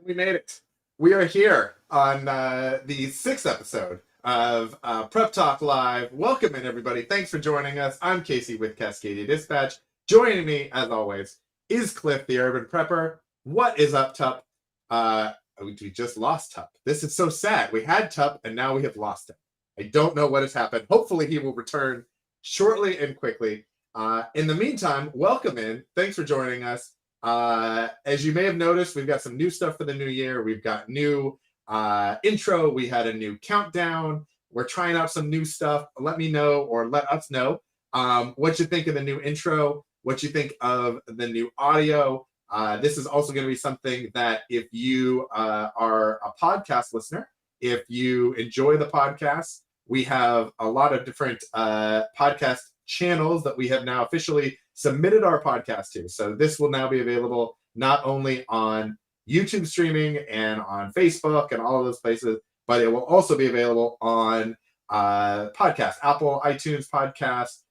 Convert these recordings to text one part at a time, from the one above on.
We made it. We are here on the sixth episode of Prep Talk Live. Welcome in, everybody. Thanks for joining us. I'm Casey with Cascadia Dispatch. Joining me, as always, is Cliff, the urban prepper. What is up, Tup? We just lost Tup. This is so sad. We had Tup, and now we have lost him. I don't know what has happened. Hopefully, he will return shortly and quickly. In the meantime, welcome in. Thanks for joining us. As you may have noticed, we've got some new stuff for the new year. We've got new intro. We had a new countdown. We're trying out some new stuff. Let me know, or let us know, what you think of the new intro, what you think of the new audio. This is also going to be something that if you are a podcast listener, if you enjoy the podcast, we have a lot of different podcast channels that we have now officially submitted our podcast to. So this will now be available not only on YouTube streaming and on Facebook and all of those places, but it will also be available on podcasts, Apple, iTunes podcast,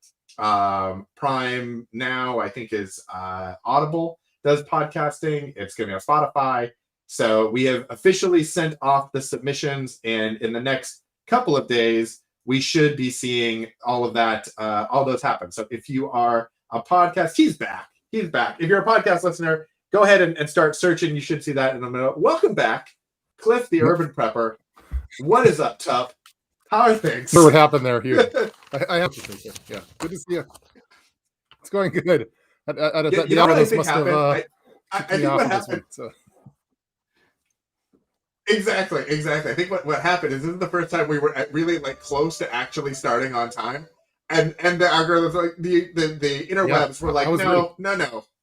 Prime now, I think is Audible does podcasting. It's going to be on Spotify. So we have officially sent off the submissions, and in the next couple of days, we should be seeing all of that, all those happen. So if you are a podcast, he's back. He's back. If you're a podcast listener, go ahead and start searching. You should see that in a minute. Welcome back, Cliff, the urban prepper. What is up, Tup? How are things? What happened there, Hugh? I have to think it. Yeah, good to see you. It's going good. You know what I think happened? I think what happened. So. Exactly. I think what happened is this is the first time we were really close to actually starting on time, and the algorithms, like the interwebs were like, no,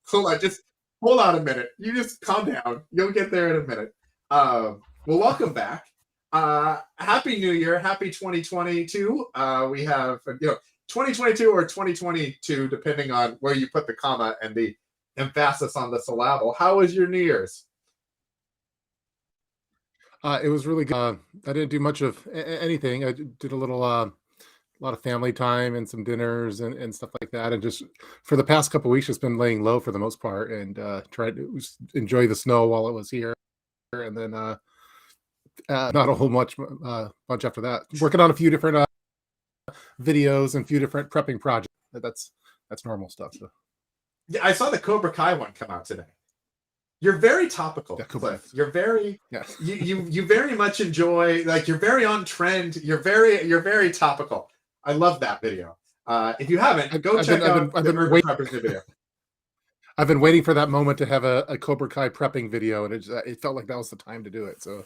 hold on, just hold on a minute. You just calm down. You'll get there in a minute. Well, welcome back. Happy New Year. Happy 2022. We have 2022 or 2022, depending on where you put the comma and the emphasis on the syllable. How was your New Year's? It was really good. I didn't do much of anything. I did a lot of family time and some dinners and stuff like that. And just for the past couple of weeks, just been laying low for the most part and tried to enjoy the snow while it was here. And then not a whole bunch after that. Working on a few different videos and a few different prepping projects. That's normal stuff. So. Yeah, I saw the Cobra Kai one come out today. You're very topical, Cliff. You're very you very much enjoy, you're very on trend. You're very topical. I love that video. If you haven't, go check out the Urban Prepper's new video. I've been waiting for that moment to have a Cobra Kai prepping video, and it felt like that was the time to do it. So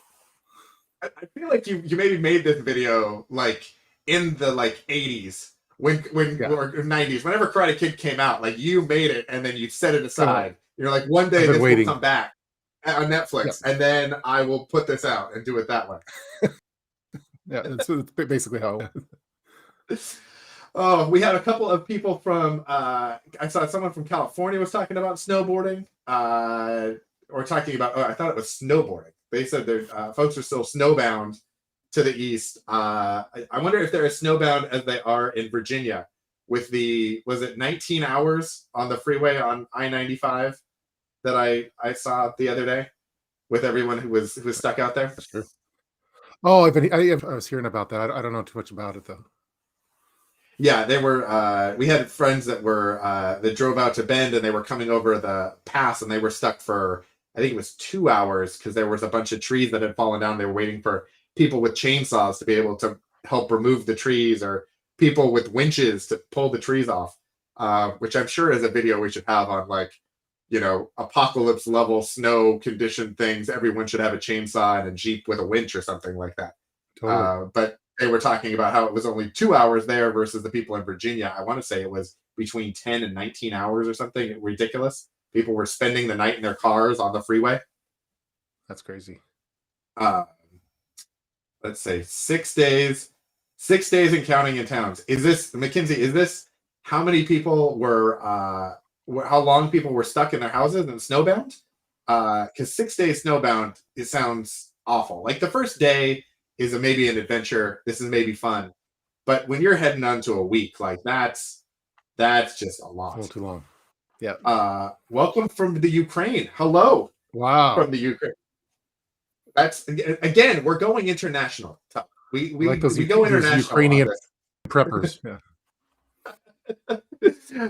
I feel like you maybe made this video in the 80s when or 90s, whenever Karate Kid came out. You made it and then you set it aside. You're like, one day this will come back on Netflix, and then I will put this out and do it that way. Yeah, that's basically how. Oh, we had a couple of people from. I saw someone from California was talking about snowboarding, or talking about. Oh, I thought it was snowboarding. They said folks are still snowbound to the east. I wonder if they're as snowbound as they are in Virginia. With was it 19 hours on the freeway on I-95 that I saw the other day with everyone who was stuck out there? That's true. Oh, I was hearing about that. I don't know too much about it though. Yeah, they were. We had friends that drove out to Bend, and they were coming over the pass, and they were stuck for, I think it was 2 hours, because there was a bunch of trees that had fallen down. They were waiting for people with chainsaws to be able to help remove the trees, or people with winches to pull the trees off, which I'm sure is a video we should have on apocalypse level snow condition things. Everyone should have a chainsaw and a Jeep with a winch or something like that. Totally. But they were talking about how it was only 2 hours there versus the people in Virginia. I want to say it was between 10 and 19 hours or something ridiculous. People were spending the night in their cars on the freeway. That's crazy. Let's say 6 days. 6 days and counting in towns. Is this, Mackenzie, how many people were, how long people were stuck in their houses and snowbound? Because 6 days snowbound, it sounds awful. The first day is maybe an adventure. This is maybe fun. But when you're heading on to a week, that's just a lot. A little too long. Yeah. Welcome from the Ukraine. Hello. Wow. From the Ukraine. That's again, we're going international. We I like those, go those international on Ukrainian this. preppers. Yeah.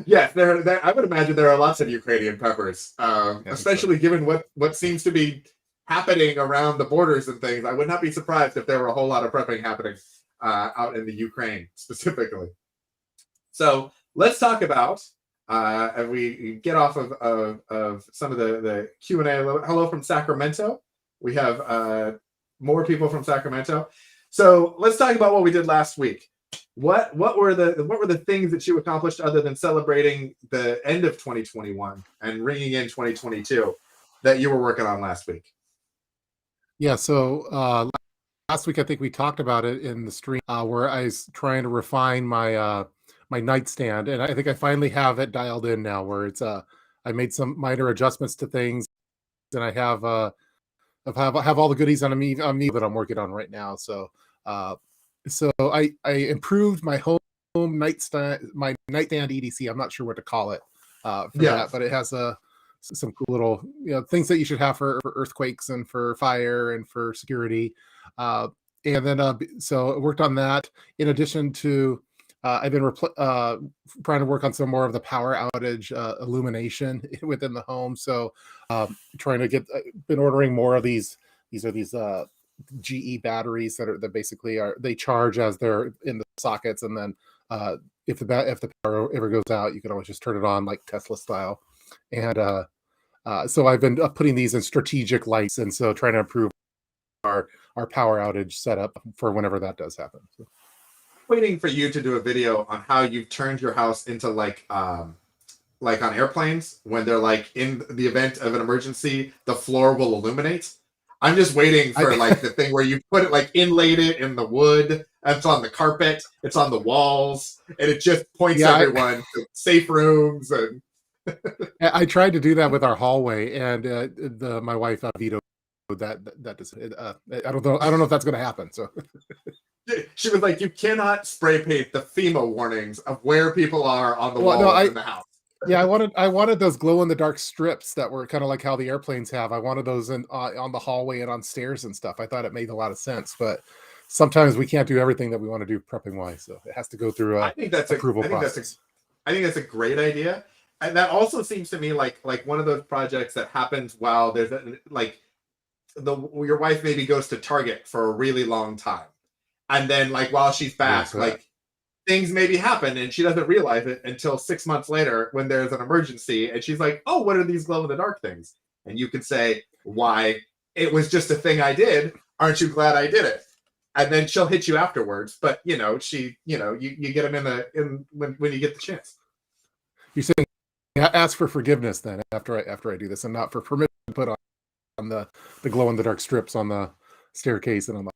Yes, there. I would imagine there are lots of Ukrainian peppers, Yeah, especially given what seems to be happening around the borders and things. I would not be surprised if there were a whole lot of prepping happening out in the Ukraine specifically. So let's talk about, and we get off of some of the Q&A. Hello from Sacramento. We have more people from Sacramento. So let's talk about what we did last week. What were the things that you accomplished other than celebrating the end of 2021 and ringing in 2022 that you were working on last week? Yeah. So last week, I think we talked about it in the stream where I was trying to refine my my nightstand, and I think I finally have it dialed in now. Where it's I made some minor adjustments to things, and I have have all the goodies on me that I'm working on right now. So so I improved my home nightstand, my nightstand EDC. I'm not sure what to call it for that, but it has some cool little things that you should have for earthquakes and for fire and for security. And then so I worked on that. In addition to I've been trying to work on some more of the power outage illumination within the home. So trying to been ordering more of these. These are these GE batteries that basically they charge as they're in the sockets, and then if the power ever goes out, you can always just turn it on like Tesla style. And so I've been putting these in strategic lights, and so trying to improve our power outage setup for whenever that does happen. So. Waiting for you to do a video on how you've turned your house into like on airplanes when they're like in the event of an emergency, the floor will illuminate. I'm just waiting for like the thing where you put it like inlaid it in the wood. It's on the carpet. It's on the walls, and it just points everyone to safe rooms. And I tried to do that with our hallway, and my wife vetoed that. I don't know if that's going to happen. So she was like, "You cannot spray paint the FEMA warnings of where people are on the walls in the house." Yeah, I wanted those glow in the dark strips that were kind of like how the airplanes have. I wanted those on the hallway and on stairs and stuff. I thought it made a lot of sense, but sometimes we can't do everything that we want to do prepping wise, so it has to go through approval process. I think that's a great idea, and that also seems to me like one of those projects that happens while there's your wife maybe goes to Target for a really long time, and then like while she's back, things maybe happen and she doesn't realize it until 6 months later when there's an emergency, and she's like, "Oh, what are these glow in the dark things?" And you can say, "Why? It was just a thing I did. Aren't you glad I did it?" And then she'll hit you afterwards. But you get them when you get the chance. You're saying ask for forgiveness then after I do this, and not for permission to put on the glow in the dark strips on the staircase and on the.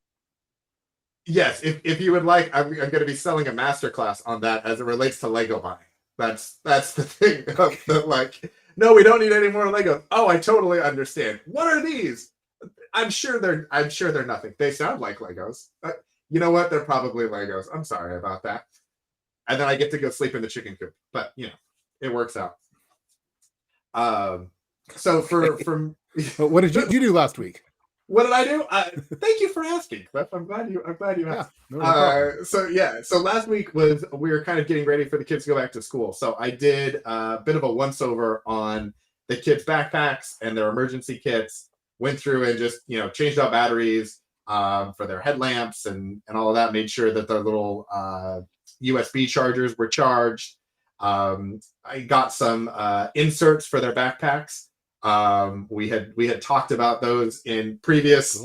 Yes, if you would like, I'm going to be selling a masterclass on that as it relates to Lego buying. That's the thing. No, we don't need any more Legos. Oh, I totally understand. What are these? I'm sure they're nothing. They sound like Legos. You know what? They're probably Legos. I'm sorry about that. And then I get to go sleep in the chicken coop. But it works out. So from what did you do last week? What did I do? Thank you for asking, Cliff. I'm glad you asked. So last week we were kind of getting ready for the kids to go back to school. So I did a bit of a once over on the kids' backpacks and their emergency kits. Went through and just changed out batteries for their headlamps and all of that. Made sure that their little USB chargers were charged. I got some inserts for their backpacks. We had talked about those in previous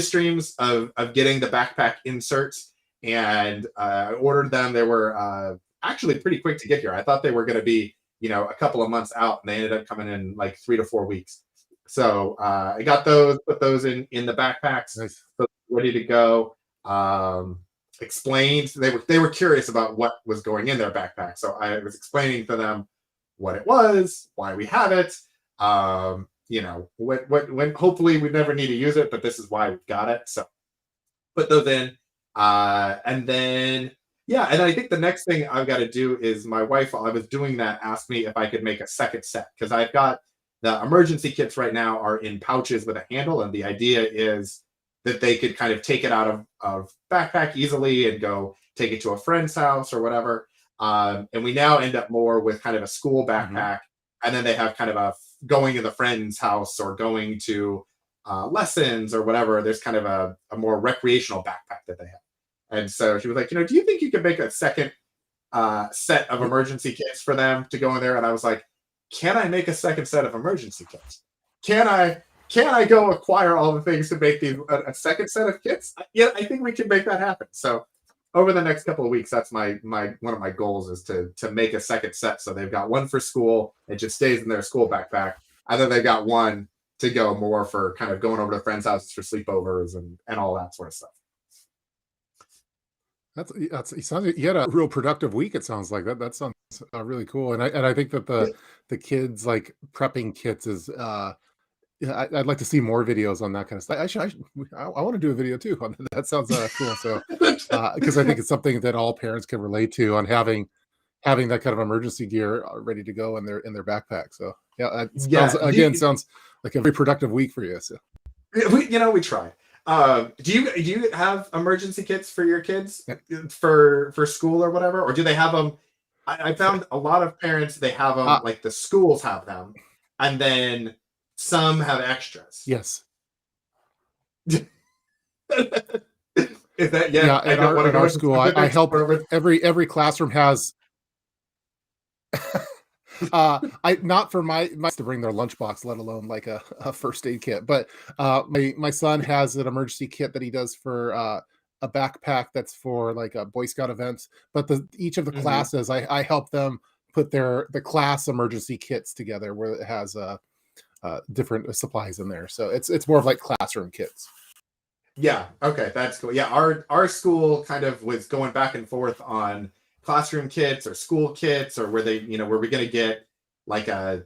streams of getting the backpack inserts, and I ordered them. They were actually pretty quick to get here. I thought they were going to be a couple of months out, and they ended up coming in like 3 to 4 weeks. So I got those, put those in the backpacks, nice. So ready to go. Explained they were curious about what was going in their backpack, so I was explaining to them what it was, why we have it. When hopefully we never need to use it, but this is why we've got it. So put those in, and then and I think the next thing I've got to do is my wife, while I was doing that, asked me if I could make a second set, because I've got The emergency kits right now are in pouches with a handle, and the idea is that they could kind of take it out of backpack easily and go take it to a friend's house or whatever. And we now end up more with kind of a school Hmm. backpack, and then they have kind of a going to the friend's house or going to lessons or whatever. There's kind of a more recreational backpack that they have. And so she was like, do you think you could make a second set of emergency kits for them to go in there? And I was like, can I make a second set of emergency kits? Can I go acquire all the things to make these a second set of kits? Yeah, I think we can make that happen. So over the next couple of weeks, that's my one of my goals is to make a second set. So they've got one for school, it just stays in their school backpack. And then they've got one to go more for kind of going over to friends' houses for sleepovers and all that sort of stuff. That's it sounds like you had a real productive week. It sounds like that. That sounds really cool. And I think that the kids like prepping kits is yeah, I'd like to see more videos on that kind of stuff. I want to do a video too on that. That sounds cool. So because I think it's something that all parents can relate to on having that kind of emergency gear ready to go in their backpack. So yeah, it sounds Yeah. sounds like a very productive week for you. So We try. Do you have emergency kits for your kids yeah. for school or whatever, or do they have them? I found a lot of parents they have them Uh, like the schools have them, and then some have extras. yes. Is that yeah? Yeah, I at don't want to at go our into school, I specifics. help every classroom has I not for my to bring their lunchbox, let alone like a first aid kit. But my son has an emergency kit that he does for a backpack that's for like a Boy Scout events. But each of the Mhm. classes, I help them put the class emergency kits together where it has different supplies in there. So it's more of like classroom kits. Yeah. Okay, that's cool. Yeah, our school kind of was going back and forth on classroom kits or school kits or were they, were we going to get like a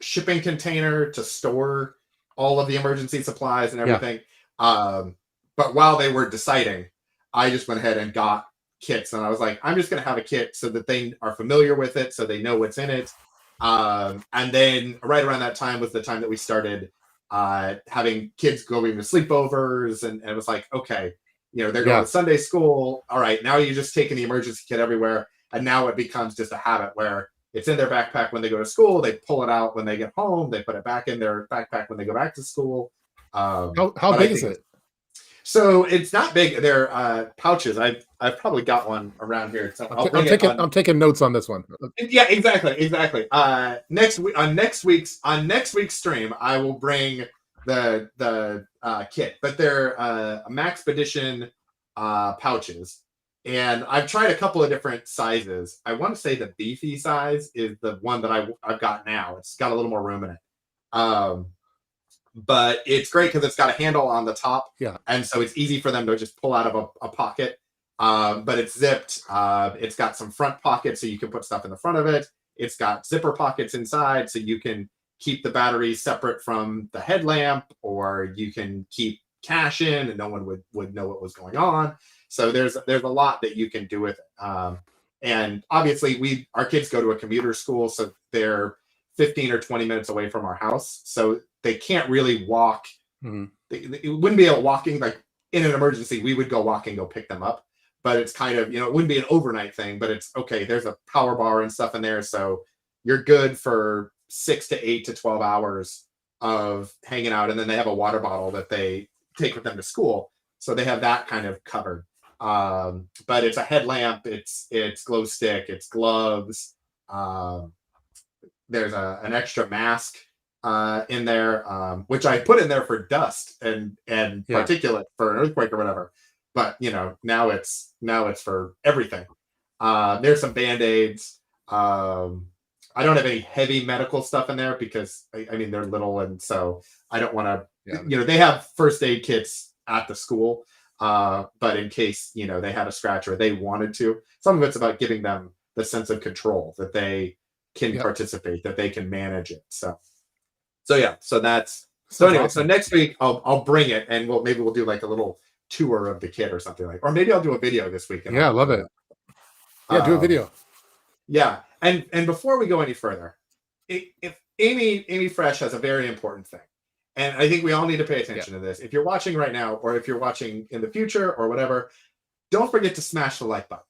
shipping container to store all of the emergency supplies and Yeah, everything. Um, but while they were deciding, I just went ahead and got kits, and I was like, I'm just going to have a kit so that they are familiar with it, so they know what's in it. And then right around that time was the time that we started having kids going to sleepovers, and it was like, okay, they're going yeah, to Sunday school. All right, now you're just taking the emergency kit everywhere, and now it becomes just a habit where it's in their backpack when they go to school. They pull it out when they get home. They put it back in their backpack when they go back to school. how But I big is think it? so. It's not big. They're pouches. I've probably got one around here. So I'll bring it on. I'm taking notes on this one. Yeah, exactly. Next week on next week's stream, I will bring the kit, but they're Max Edition pouches, and I've tried a couple of different sizes. I want to say the beefy size is the one that I've got now. It's got a little more room in it, um, but it's great because it's got a handle on the top, Yeah, and so it's easy for them to just pull out of a pocket. But it's zipped. It's got some front pockets so you can put stuff in the front of it. It's got zipper pockets inside so you can keep the batteries separate from the headlamp, or you can keep cash in and no one would know what was going on. So there's a lot that you can do with it. And obviously our kids go to a commuter school, so they're 15 or 20 minutes away from our house. So they can't really walk. mhm, It wouldn't be a walking like in an emergency. We would go walk and go pick them up, but it's kind of it wouldn't be an overnight thing. But it's okay. There's a power bar and stuff in there, so you're good for 6 to 8 to 12 hours of hanging out, and then they have a water bottle that they take with them to school, so they have that kind of covered. But it's a headlamp, it's glow stick, it's gloves. Um, there's an extra mask in there, which I put in there for dust and yeah. particulate for an earthquake or whatever. But now it's for everything. There's some band-aids. I don't have any heavy medical stuff in there because I mean they're little, and so I don't want Yeah, to. They have first aid kits at the school, but in case they had a scratch or they wanted to, some of it's about giving them the sense of control that they can yeah. participate, that they can manage it. So yeah, so that's so Sounds anyway. So awesome. next week I'll bring it, and we'll do like a little tour of the kit or something or maybe I'll do a video this week and Yeah, I I'll love put it it. up. Yeah, do a Um, video. yeah, and before we go any further, if Amy Fresh has a very important thing. And I think we all need to pay attention to this. If you're watching right now, or if you're watching in the future or whatever, don't forget to smash the like button.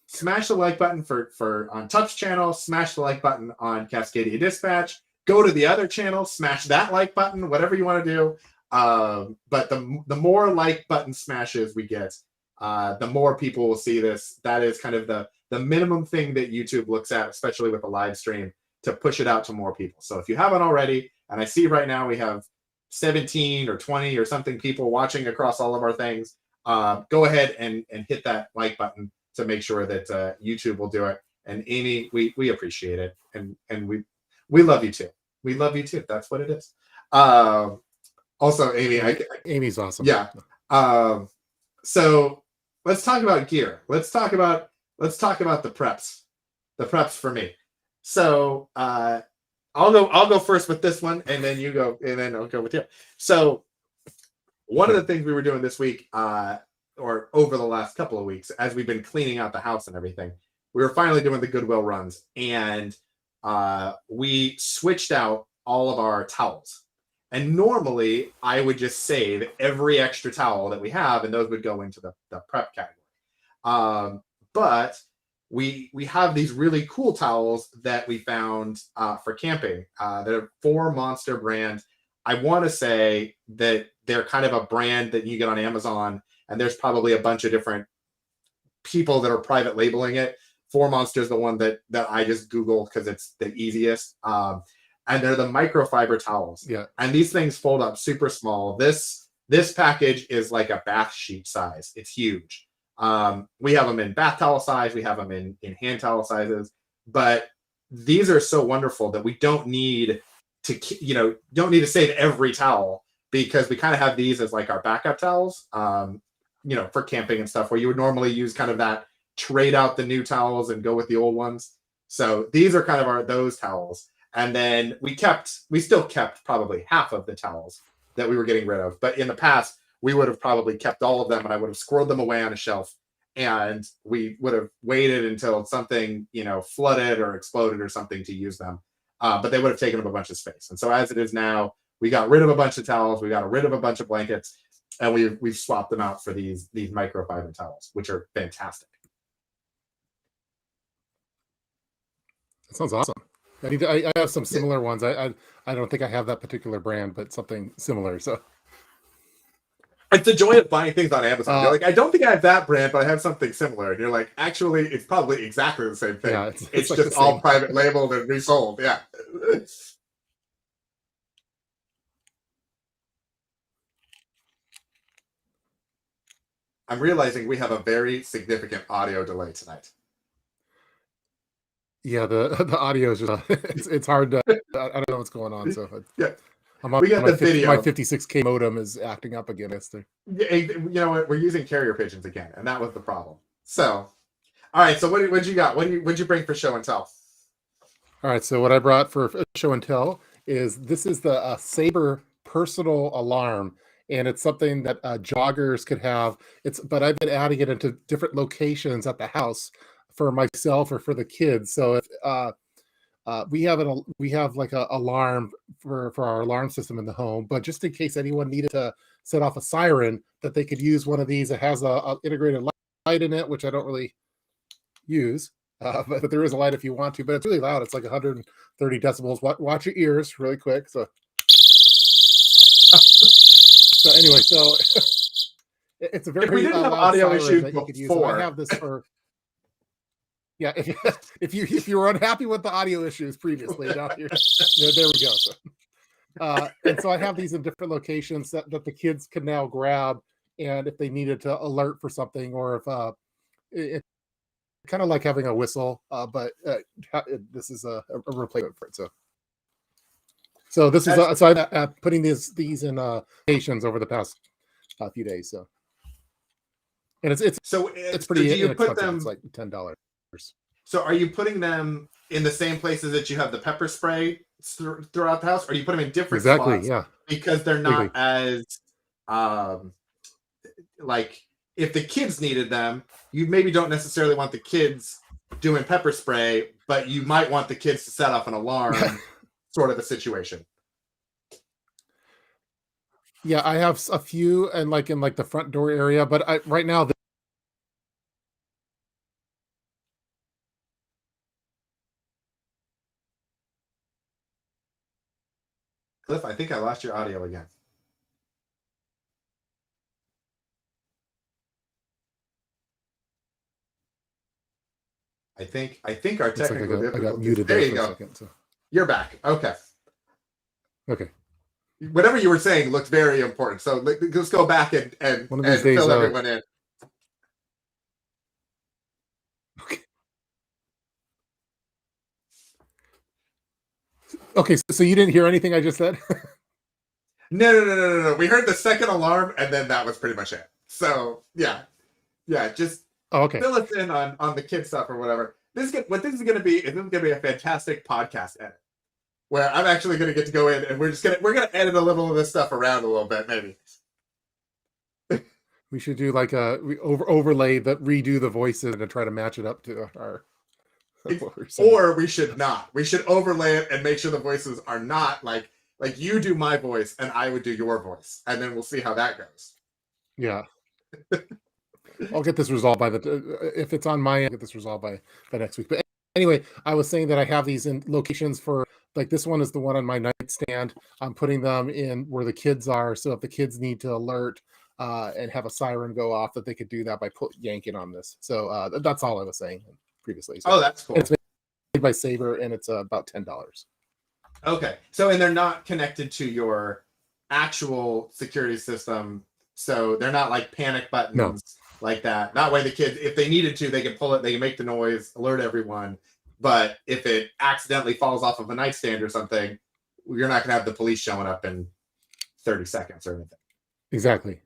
Smash the like button for on Tup's channel, smash the like button on Cascadia Dispatch. Go to the other channel, smash that like button, whatever you want to do. But the more like button smashes we get, the more people will see this. That is kind of the minimum thing that YouTube looks at, especially with a live stream, to push it out to more people. So if you haven't already, and I see right now we have 17 or 20 or something people watching across all of our things, go ahead and hit that like button to make sure that YouTube will do it. And Amy, we appreciate it, and we love you too. We love you too. That's what it is. Also, Amy, Amy's awesome. Yeah. So let's talk about gear. Let's talk about the preps. The preps for me. So I'll go first with this one, and then you go, and then I'll go with you. So one of the things we were doing this week, or over the last couple of weeks, as we've been cleaning out the house and everything, we were finally doing the Goodwill runs, and we switched out all of our towels. And normally I would just save every extra towel that we have, and those would go into the prep category. But we have these really cool towels that we found for camping. They're 4 Monster brand. I want to say that they're kind of a brand that you get on Amazon, and there's probably a bunch of different people that are private labeling it. 4 Monster is the one that I just Googled because it's the easiest. And they're the microfiber towels. Yeah. And these things fold up super small. This package is like a bath sheet size. It's huge. We have them in bath towel size. We have them in hand towel sizes. But these are so wonderful that we don't need to save every towel, because we kind of have these as like our backup towels, for camping and stuff, where you would normally use kind of that trade out the new towels and go with the old ones. So these are kind of those towels. And then we still kept probably half of the towels that we were getting rid of. But in the past, we would have probably kept all of them, and I would have squirreled them away on a shelf, and we would have waited until something, flooded or exploded or something to use them. But they would have taken up a bunch of space. And so as it is now, we got rid of a bunch of towels, we got rid of a bunch of blankets, and we've swapped them out for these microfiber towels, which are fantastic. That sounds awesome. I have some similar ones. I don't think I have that particular brand, but something similar. So it's the joy of buying things on Amazon. You're like, I don't think I have that brand, but I have something similar. And you're like, actually, it's probably exactly the same thing. Yeah, it's like just all private labeled and resold. Yeah. I'm realizing we have a very significant audio delay tonight. Yeah, the audio is just it's hard to. I don't know what's going on. So yeah, we got the video. My 56K modem is acting up again. You know what? We're using carrier pigeons again, and that was the problem. So, all right. So what you got? What'd you bring for show and tell? All right. So what I brought for show and tell is the Sabre personal alarm, and it's something that joggers could have. But I've been adding it into different locations at the house for myself or for the kids. So if we have like a alarm for our alarm system in the home, but just in case anyone needed to set off a siren, that they could use one of these. It has a integrated light in it, which I don't really use, but there is a light if you want to. But it's really loud. It's like 130 decibels. Watch your ears really quick. So anyway, so it's a very loud audio issue that you could use. So I have this for. Yeah, if you were unhappy with the audio issues previously, now there we go. So, and so I have these in different locations that the kids can now grab, and if they needed to alert for something, or if it's kind of like having a whistle, but this is a replacement for it. So this is so I'm putting these in locations over the past few days. So, and it's pretty. So do you put them? It's like $10. So are you putting them in the same places that you have the pepper spray throughout the house, or you put them in different spots? Yeah, because they're not as like, if the kids needed them, you maybe don't necessarily want the kids doing pepper spray, but you might want the kids to set off an alarm sort of a situation? Yeah, I have a few, and like in like the front door area, but I right now. Cliff, I think I lost your audio again. I think our Looks like technical I got difficulties. muted There there you for a go. second. So You're back. Okay. okay, Whatever you were saying looked very important. So let's go back and one of these and days. fill everyone in. Okay, okay. So you didn't hear anything I just said? No. We heard the second alarm, and then that was pretty much it. So yeah. Just Oh, okay. fill us in on the kid stuff or whatever. What this is going to be is this is going to be a fantastic podcast edit where I'm actually going to get to go in and we're gonna edit a little of this stuff around a little bit maybe. We should do like a overlay that redo the voices and try to match it up to our what we're saying. Or we should not. We should overlay it and make sure the voices are not like you do my voice and I would do your voice, and then we'll see how that goes. Yeah. I'll get this resolved by if it's on my end, I'll get this resolved by next week. But anyway, I was saying that I have these in locations for like this one is the one on my nightstand. I'm putting them in where the kids are, so if the kids need to alert and have a siren go off, that they could do that by yanking on this. So that's all I was saying previously. So, Oh, that's cool. It's made by Saber, and it's about $10. Okay, so and they're not connected to your actual security system, so they're not like panic buttons. No. Like that. That way the kids, if they needed to, they can pull it, they can make the noise, alert everyone. But if it accidentally falls off of a nightstand or something, you're not going to have the police showing up in 30 seconds or anything. Exactly.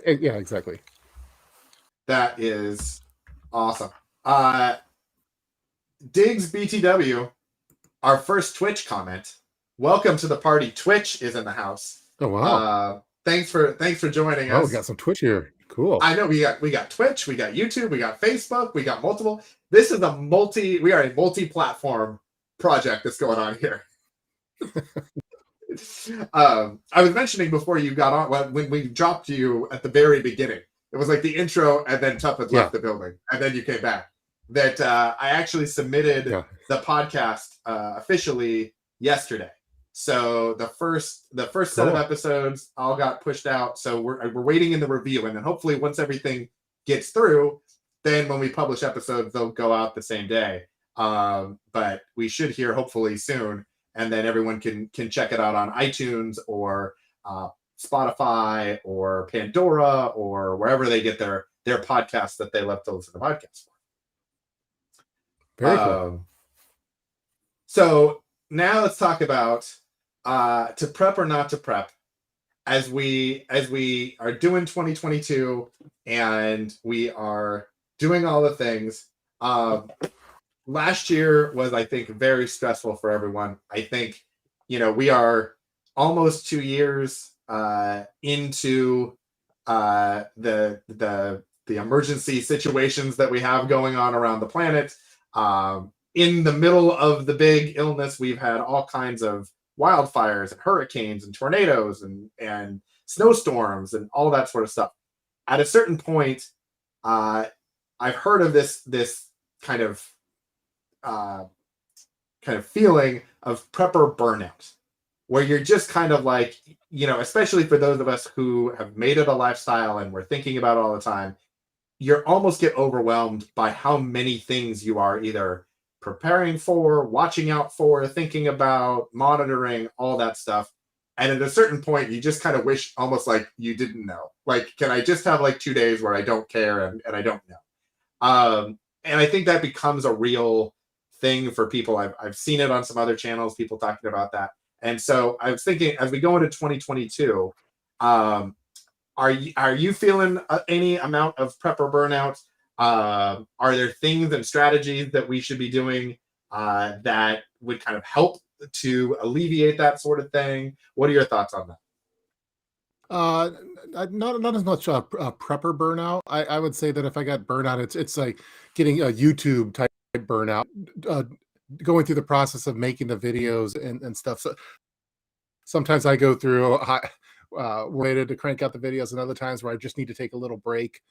Yeah, exactly. That is awesome. Diggs BTW, our first Twitch comment. Welcome to the party. Twitch is in the house. Oh, wow. Thanks for joining us. Oh, we got some Twitch here. Cool. I know we got Twitch, we got YouTube, we got Facebook, we got multiple. This is we are a multi-platform project that's going on here. I was mentioning before you got on when we dropped you at the very beginning. It was like the intro, and then Tuffet left the building, and then you came back. That I actually submitted the podcast officially yesterday. So the first set of episodes all got pushed out. So we're waiting in the review, and then hopefully once everything gets through, then when we publish episodes, they'll go out the same day. But we should hear hopefully soon, and then everyone can check it out on iTunes or Spotify or Pandora or wherever they get their podcasts that they love to listen to podcasts for. Very cool. So now let's talk about to prep or not to prep as we are doing 2022 and we are doing all the things. Last year was, I think, very stressful for everyone. I think, we are almost 2 years into the emergency situations that we have going on around the planet. In the middle of the big illness, we've had all kinds of wildfires and hurricanes and tornadoes and snowstorms and all that sort of stuff. At a certain point, I've heard of this kind of feeling of prepper burnout, where you're just kind of like, especially for those of us who have made it a lifestyle and we're thinking about it all the time, you almost get overwhelmed by how many things you are either preparing for, watching out for, thinking about, monitoring, all that stuff. And at a certain point, you just kind of wish almost like you didn't know. Like, can I just have like 2 days where I don't care and I don't know? And I think that becomes a real thing for people. I've seen it on some other channels, people talking about that. And so I was thinking, as we go into 2022, are you feeling any amount of prepper burnout? Are there things and strategies that we should be doing that would kind of help to alleviate that sort of thing? What are your thoughts on that? Not as much prepper burnout. I would say that if I got burnout, it's like getting a YouTube type burnout. going through the process of making the videos and stuff. So sometimes I go through related to crank out the videos, and other times where I just need to take a little break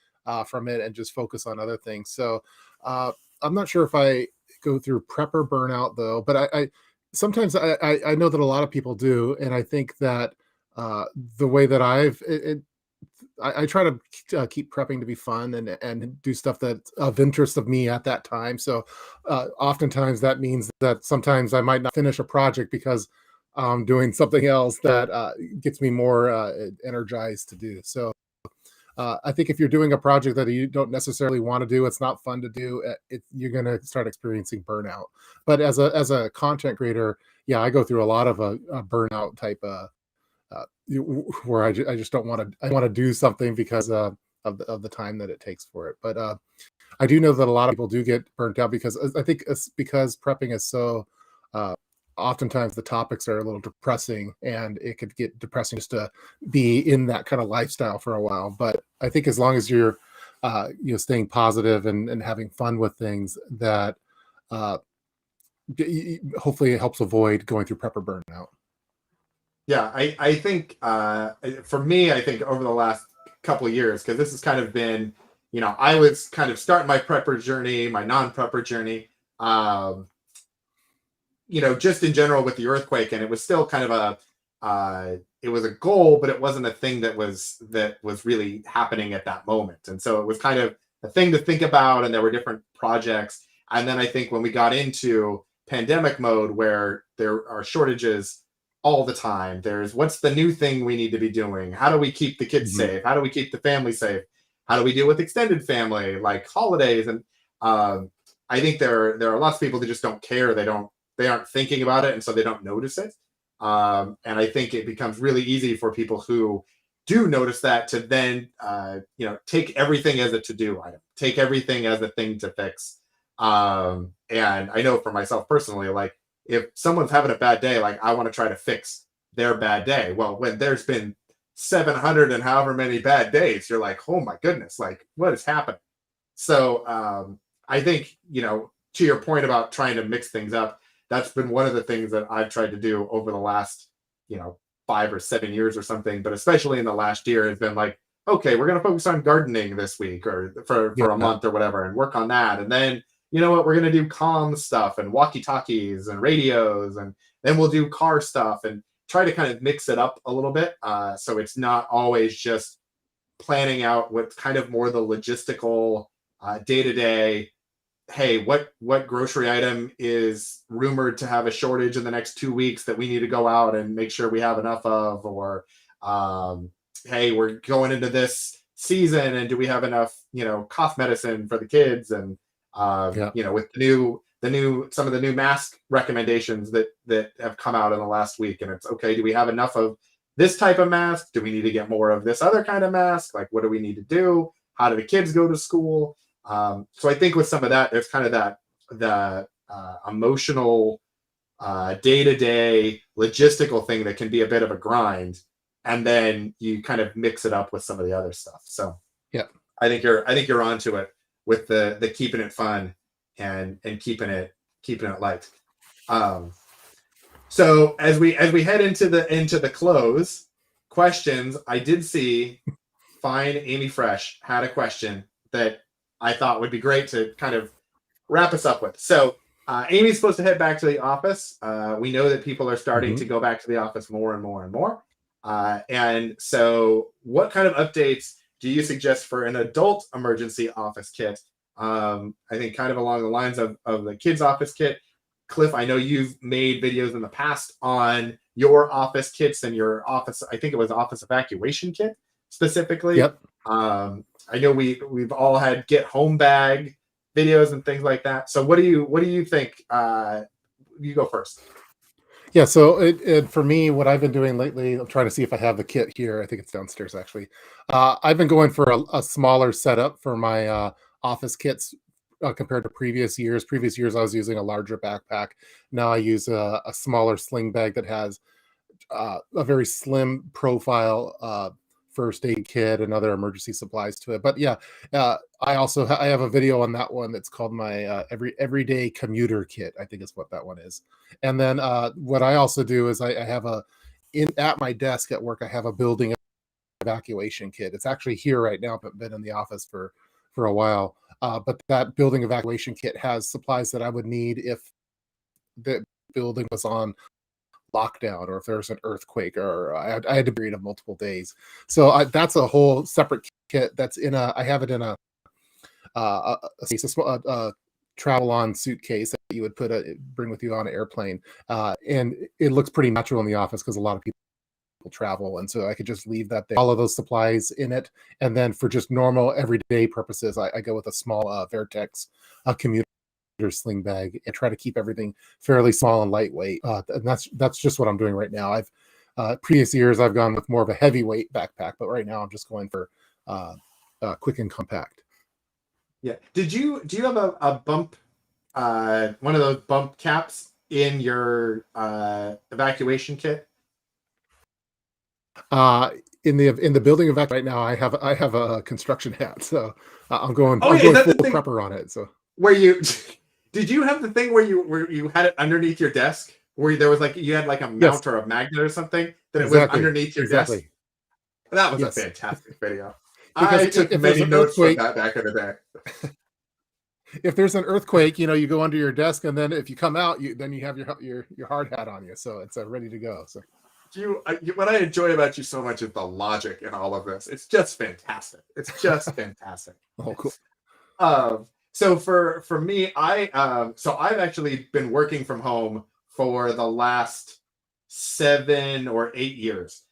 from it and just focus on other things. So I'm not sure if I go through prepper burnout though, but I sometimes I know that a lot of people do, and I think that the way that I try to keep prepping to be fun and do stuff that's of interest of me at that time. So oftentimes that means that sometimes I might not finish a project because I'm doing something else that gets me more energized to do. So I think if you're doing a project that you don't necessarily want to do, it's not fun to do. You're going to start experiencing burnout. But as a content creator, yeah, I go through a lot of a burnout type where I just don't want to. I want to do something because of the time that it takes for it. But I do know that a lot of people do get burnt out because I think it's because prepping is so. Uh, Oftentimes the topics are a little depressing, and it could get depressing just to be in that kind of lifestyle for a while. But I think as long as you're staying positive and having fun with things, that uh, hopefully it helps avoid going through prepper burnout. Yeah, I think for me, I think over the last couple of years, because this has kind of been, I was kind of starting my prepper journey, my non-prepper journey, just in general with the earthquake, and it was still kind of it was a goal, but it wasn't a thing that was really happening at that moment. And so it was kind of a thing to think about, and there were different projects. And then I think when we got into pandemic mode, where there are shortages all the time, there's what's the new thing we need to be doing? How do we keep the kids Mhm. safe? How do we keep the family safe? How do we deal with extended family, like holidays? And I think there are lots of people that just don't care. They aren't thinking about it, and so they don't notice it. And I think it becomes really easy for people who do notice that to then take everything as a to-do item, take everything as a thing to fix. And I know for myself personally, like if someone's having a bad day, like I want to try to fix their bad day. Well, when there's been 700 and however many bad days, you're like, oh my goodness, like what is happening? So I think, to your point about trying to mix things up, that's been one of the things that I've tried to do over the last, 5 or 7 years or something, but especially in the last year has been like, okay, we're going to focus on gardening this week or for a Yeah. month or whatever and work on that. And then, you know what, we're going to do comm stuff and walkie talkies and radios. And then we'll do car stuff and try to kind of mix it up a little bit. So it's not always just planning out what's kind of more the logistical day to day. Hey, what grocery item is rumored to have a shortage in the next 2 weeks that we need to go out and make sure we have enough of? Or hey, we're going into this season and do we have enough cough medicine for the kids? And Yeah. with the new some of the new mask recommendations that have come out in the last week, and it's okay, do we have enough of this type of mask? Do we need to get more of this other kind of mask? Like, what do we need to do? How do the kids go to school? So I think with some of that, there's kind of the emotional, day-to-day logistical thing that can be a bit of a grind, and then you kind of mix it up with some of the other stuff. So Yeah. I think you're onto it with the keeping it fun and keeping it light. Um, so as we head into the close questions, I did see fine Amy Fresh had a question that I thought would be great to kind of wrap us up with. So Amy's supposed to head back to the office. We know that people are starting Hmm. to go back to the office more and more and more. And so, what kind of updates do you suggest for an adult emergency office kit? I think kind of along the lines of the kids' office kit. Cliff, I know you've made videos in the past on your office kits and your office. I think it was office evacuation kit specifically. Yep. I know we've all had get home bag videos and things like that. So what do you think? You go first. Yeah, so for me, what I've been doing lately, I'm trying to see if I have the kit here. I think it's downstairs actually. I've been going for a smaller setup for my office kits compared to previous years. Previous years, I was using a larger backpack. Now I use a smaller sling bag that has a very slim profile first aid kit and other emergency supplies to it. But yeah, I also I have a video on that one that's called my everyday commuter kit, I think is what that one is. And then what I also do is I have a in at my desk at work, I have a building evacuation kit. It's actually here right now, but been in the office for a while. But that building evacuation kit has supplies that I would need if the building was on lockdown or if there's an earthquake or I had to be in of multiple days. So that's a whole separate kit that's in a. I have it in a travel on suitcase that you would bring with you on an airplane, and it looks pretty natural in the office because a lot of people travel, and so I could just leave that there, all of those supplies in it, and then for just normal everyday purposes, I go with a small Vertex commuter sling bag and try to keep everything fairly small and lightweight. And that's just what I'm doing right now. I've previous years I've gone with more of a heavyweight backpack, but right now I'm just going for quick and compact. Yeah. Do you have a bump, one of those bump caps in your evacuation kit? In the building evac right now, I have a construction hat, so I'm going. Oh, I'm yeah, going is that full the thing prepper on it. So where you did you have the thing where you had it underneath your desk, where there was like you had like a yes, mount or a magnet or something that it was exactly, underneath your desk? exactly. That was a Yes, fantastic video. because I took if there's many an notes from earthquake, that back in the day. if there's an earthquake, you go under your desk, and then if you come out, then you have your hard hat on you, so it's ready to go. So What I enjoy about you so much is the logic in all of this. It's just fantastic. It's just fantastic. oh, cool. So for me, I've actually been working from home for the last 7 or 8 years.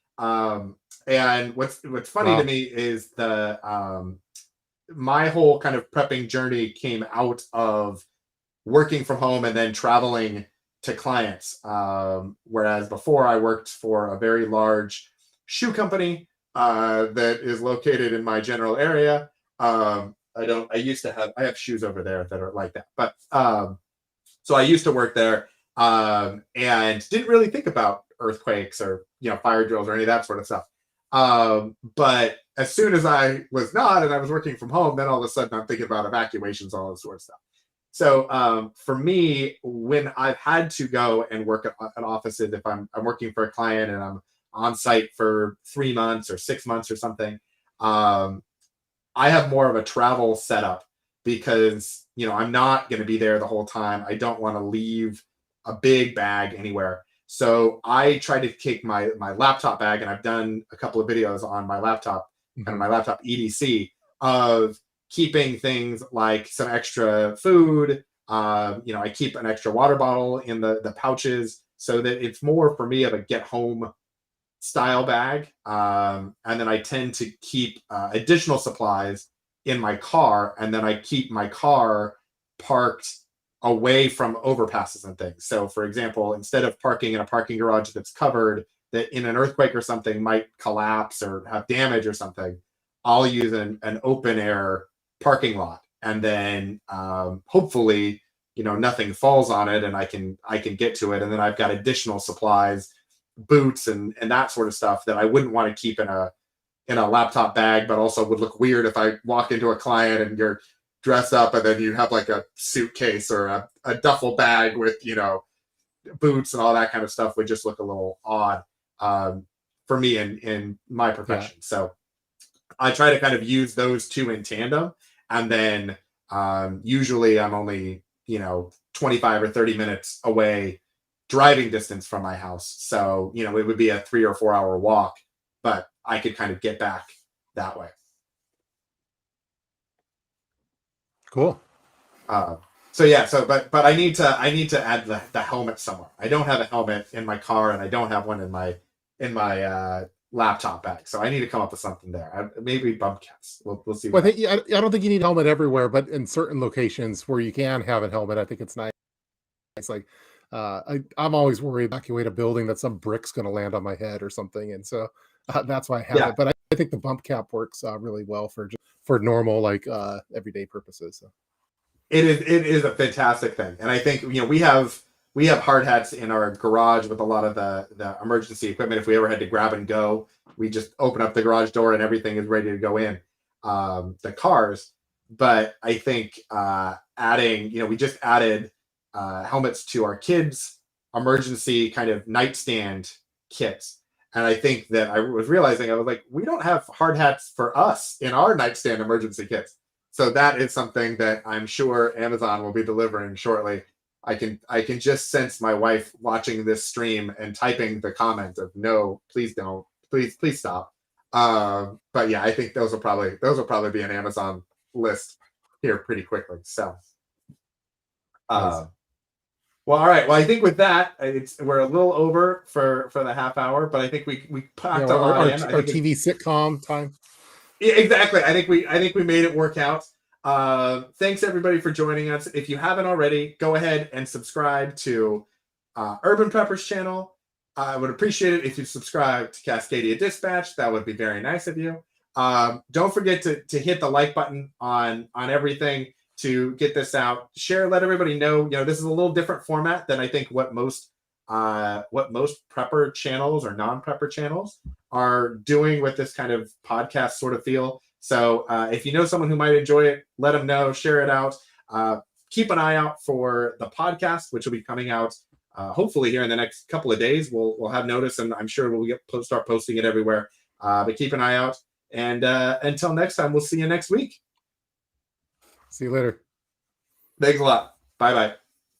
And what's funny Wow. to me is my whole kind of prepping journey came out of working from home and then traveling to clients. Whereas before I worked for a very large shoe company that is located in my general area. I have shoes over there that are like that. But so I used to work there and didn't really think about earthquakes or, fire drills or any of that sort of stuff. But as soon as I was not, and I was working from home, then all of a sudden I'm thinking about evacuations, all this sort of stuff. So for me, when I've had to go and work at offices, if I'm working for a client and I'm on site for 3 months or 6 months or something, I have more of a travel setup because, I'm not going to be there the whole time. I don't want to leave a big bag anywhere. So I try to take my laptop bag, and I've done a couple of videos on my laptop, kind of my laptop EDC, of keeping things like some extra food. I keep an extra water bottle in the pouches so that it's more for me of a get home style bag. And then I tend to keep additional supplies in my car, and then I keep my car parked away from overpasses and things. So for example, instead of parking in a parking garage that's covered, that in an earthquake or something might collapse or have damage or something, I'll use an open air parking lot, and then hopefully nothing falls on it and I can get to it, and then I've got additional supplies, boots and that sort of stuff that I wouldn't want to keep in a laptop bag, but also would look weird if I walk into a client and you're dressed up and then you have like a suitcase or a duffel bag with boots and all that kind of stuff would just look a little odd for me in my profession. Yeah. So I try to kind of use those two in tandem, and then usually I'm only 25 or 30 minutes away driving distance from my house, so it would be a 3 or 4 hour walk, but I could kind of get back that way. Cool. But I need to add the helmet somewhere. I don't have a helmet in my car, and I don't have one in my laptop bag, so I need to come up with something there. Maybe bump caps. We'll see. Well, I don't think you need a helmet everywhere, but in certain locations where you can have a helmet, I think it's nice. It's like I'm always worried evacuate a building that some brick's going to land on my head or something, and so that's why I have it. But I think the bump cap works really well for normal everyday purposes. So. It is a fantastic thing, and I think we have hard hats in our garage with a lot of the emergency equipment if we ever had to grab and go we just open up the garage door and everything is ready to go in the cars. But I think adding, we just added helmets to our kids' emergency kind of nightstand kits. And I think that I was realizing, I was like, we don't have hard hats for us in our nightstand emergency kits. So that is something that I'm sure Amazon will be delivering shortly. I can just sense my wife watching this stream and typing the comment of no, please don't, please stop. But yeah, I think those will probably be an Amazon list here pretty quickly. So, Nice. well, all right. Well, I think with that, we're a little over for the half hour, but I think we packed a lot in. Our TV sitcom time. Yeah, exactly. I think we made it work out. Thanks everybody for joining us. If you haven't already, go ahead and subscribe to Urban Preppers channel. I would appreciate it if you subscribe to Cascadia Dispatch. That would be very nice of you. Don't forget to hit the like button on everything to get this out. Share, let everybody know. This is a little different format than I think what most prepper channels or non-prepper channels are doing with this kind of podcast sort of feel. So if you know someone who might enjoy it, let them know, share it out. Keep an eye out for the podcast, which will be coming out hopefully here in the next couple of days. We'll have notice, and I'm sure we'll start posting it everywhere. But keep an eye out. And until next time, we'll see you next week. See you later. Thanks a lot. Bye-bye.